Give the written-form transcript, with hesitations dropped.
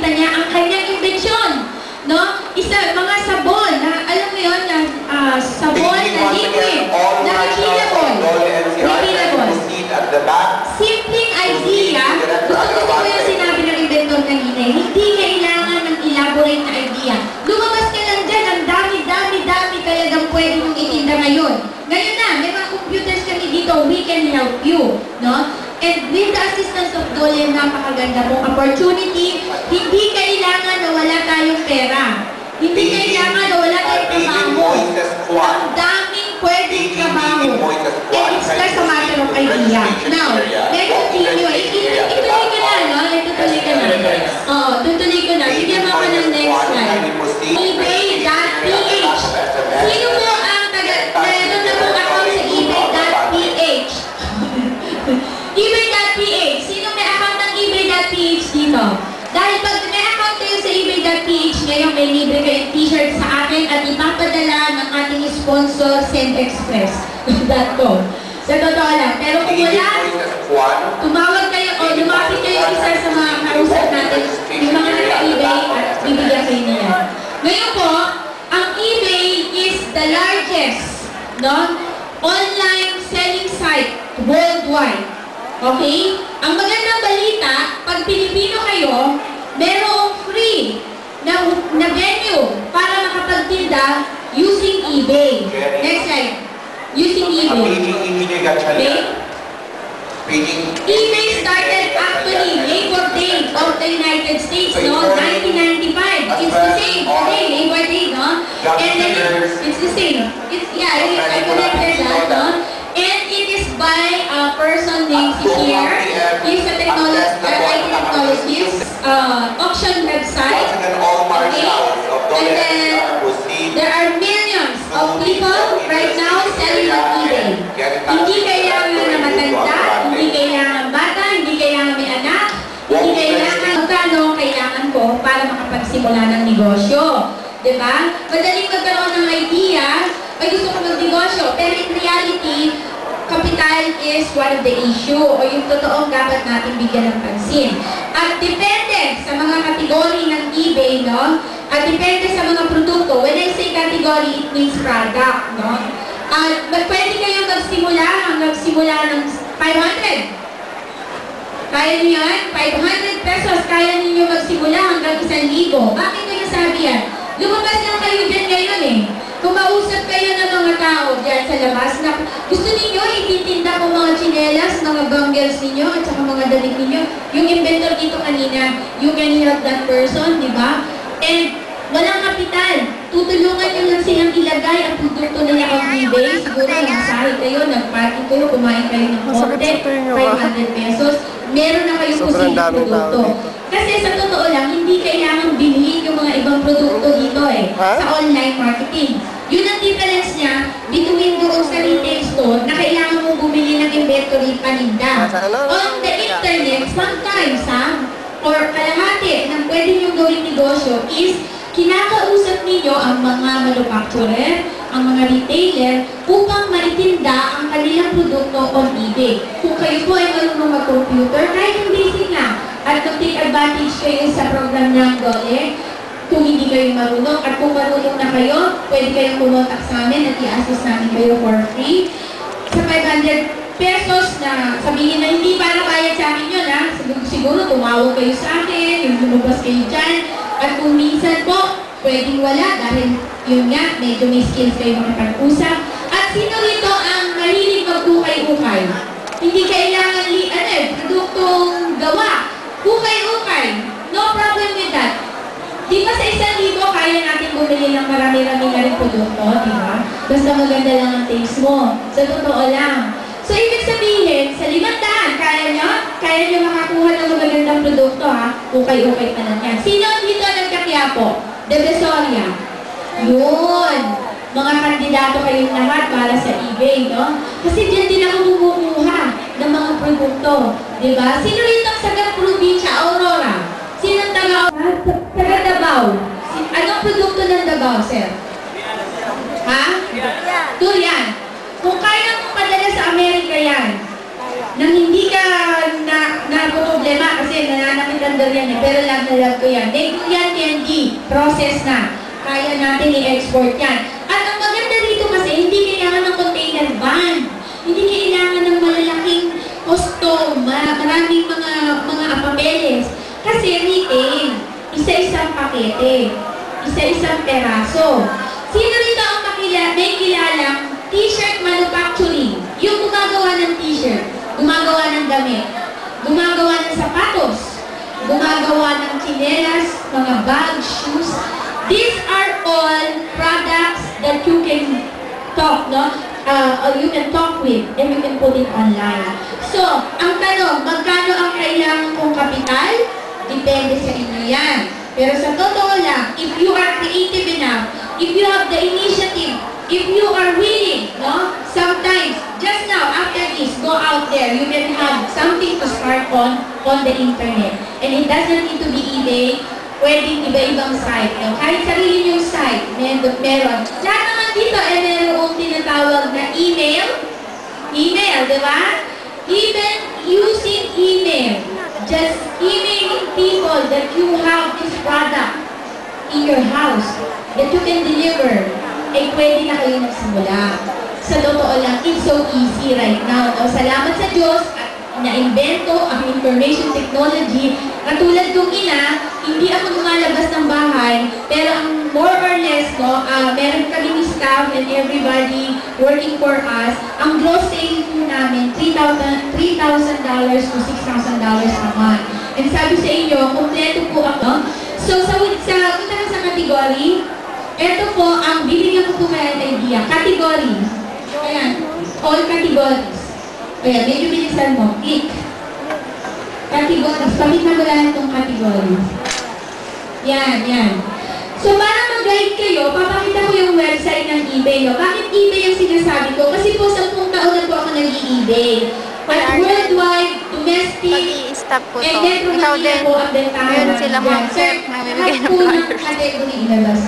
ipinakita niya ang kanyang imbensyon. No? Mga sabon, na, alam mo yun, sabon na liquid, na refillable. Simpleng idea, gusto ko yung sinabi ng inventor kanina, hindi kailangan ng elaborate na idea. Lumabas ka lang dyan, ang dami talagang pwede mong itinda ngayon. Ngayon na, may mga computers kami dito, we can help you. No? And with the assistance of Dole, napakaganda mong opportunity, hindi kailangan na wala tayong pera. Hindi kailangan na wala tayong trabaho. Ang daming pwedeng trabaho. And it's just a matter of idea. Now, let's continue. Ituloy ka na, no? Ituloy ka na. Oo, tutuloy ko na. Bigyan mo ako ng next slide. ebay.ph. Sino mo ang meron na pong account sa ebay.ph? ebay.ph. Sino may account ng ebay.ph dito? Dahil pag may account kayo sa ebay.ph, ngayon may libre kayong t-shirt sa akin at ipapadala ng ating sponsor, SendExpress.com. Sa totoo lang. Pero kung wala, tumawag kayo o lumapit kayo isa sa mga kausap natin, yung mga naka-ebay at bibigyan kayo nila. Ngayon po, ang eBay is the largest online selling site worldwide. Okay? Ang magandang balita, pag Pilipino kayo, merong free na venue para makapagtinda using eBay. Next slide. Using eBay. Okay? eBay started actually Labor Day of the United States, no? 1995. It's the same today, Labor Day, no? And then it's the same. I connected that, no? And it is by a person named here. He's a technologist, auction website. Okay? And then there are millions of people right now selling on eBay. Hindi kailangan na matanda, hindi kailangan bata, hindi kailangan may anak, hindi kailangan magkano kailangan ko para makapagsimula ng negosyo. Diba? Madaling magkaroon ng idea, ay gusto ko mag-negosyo, pero in reality, capital is one of the issue o yung totoong dapat natin bigyan ng pansin. At depende sa mga kategory ng eBay, no? At depende sa mga produkto. When I say category, it means product, no? At pwede kayong magsimula ng 500. Kaya niyo yan? 500 pesos, kaya niyo magsimula hanggang 1,000. Bakit ko nasabi yan? Lumabas lang kayo dyan ngayon eh. Kumausap kayo ng mga tao dyan sa labas na gusto ninyo ititinda ko mga chinelas, mga bangles ninyo, at saka mga dalig ninyo. Yung inventor dito kanina, you can help that person, di ba? And walang kapital. Tutulungan nyo lang silang ilagay ang produkto nila on eBay. Siguro nagsahe kayo, nagparty kayo, kumain kayo ng konti, 500 pesos. Meron na kayong posibleng produkto. Kasi sa totoo lang, hindi kailangan bilhin yung mga ibang produkto dito eh, sa online marketing. Yun ang difference niya between doon sa retail store na kailangan mong bumili ng inventory paninda. On the internet, sometimes or kalahati ng pwede niyong gawing negosyo is kinakausap ninyo ang mga manufacturer, ang mga retailer upang maitinda ang kanilang produkto on eBay. Kung kayo po ay marunong mag-computer, kahit yung basic lang, at mag-take advantage kayo sa program ng Dole, kung hindi kayo marunong, at kung marunong na kayo, pwede kayong pumunta sa amin at i-assist namin kayo for free. Sa 500 pesos na sabihin na hindi para bayad sa amin yun, ha? Siguro tumawag kayo sa akin, yung lumabas kayo dyan, at kung minsan po, pwedeng wala dahil yun nga, medyo may skills kayo makapag-usap. At sino rito ang mahilig mag-ukay-ukay? Hindi kailangan produktong gawa. Ukay-ukay. No problem with that. Di ba sa 1,000 kaya natin bumili ng marami-rami na rin produkto, di ba? Basta maganda lang ang taste mo. Sa totoo lang. So, ibig sabihin, sa 500, kaya nyo makakuha ng magagandang produkto, ha? Ukay-ukay pa lang yan. Sino dito nagka-Quiapo? Divisoria. Yun. Mga kandidato kayong lahat para sa eBay, no? Kasi dyan din ako bumukuha ng mga produkto. Diba? Sino rito ang taga-probinsya? Aurora. Sino ang taga-Davao? Anong produkto ng Davao, sir? Ha? Durian. Kung kaya mong padala sa Amerika yan, nang hindi ka na problema kasi nananakit ang durian yan eh, pero love na love ko yan. Make yan TND, process na. Kaya natin i-export yan. At ang maganda dito kasi, hindi kailangan ng container van. Hindi kailangan ng malalaking costume, maraming mga papeles. Kasi retail, isa-isang pakete, isa-isang peraso. Sino rito ang may kilalang t-shirt manufacturing? Yung gumagawa ng t-shirt, gumagawa ng damit, gumagawa ng sapatos, gumagawa ng tsinelas, mga bags, shoes. These are all products that you can talk, no? Or you can talk with and you can put it online. So, ang tanong, magkano ang kailangan kong kapital? Depende sa inyo yan. Pero sa totoo lang, if you are creative enough, if you have the initiative, if you are willing, no? Sometimes, just now, after this, go out there, you can have something to start on the internet. And it doesn't need to be eBay, pwedeng iba-ibang site. No? Kahit sarili niyong site, meron. Lahat naman dito, merong tinatawag na email. Email, di ba? Even using email, just emailing people that you have this product in your house, that you can deliver, eh pwede na kayo nagsimula. Sa totoo lang, it's so easy right now. No? Salamat sa Diyos at na-invento ang information technology. Katulad kong ina, hindi ako lumalabas ng bahay, pero ang more or less, no, meron kaming staff and everybody working for us. Ang gross sales po namin, $3,000 to $6,000 a month. And sabi sa inyo, kompleto po ako. So, punta na sa category. Ito po, ang bibigyan ko po kayo ng idea. Category. Ayan, all categories. Ayan, medyo bilisan mo. Click. Categories. Pakita mo lang itong categories. Yan, yan. So, para mag-guide kayo, papakita ko yung website ng eBay. No? Bakit eBay ang sinasabi ko? Kasi po, 10 taon na po ako nag-eBay. At worldwide, domestic, and Metro Manila po ang bentahan. Yun sila, ma'am, sir, namimigay ng lahat po ng category ilabas.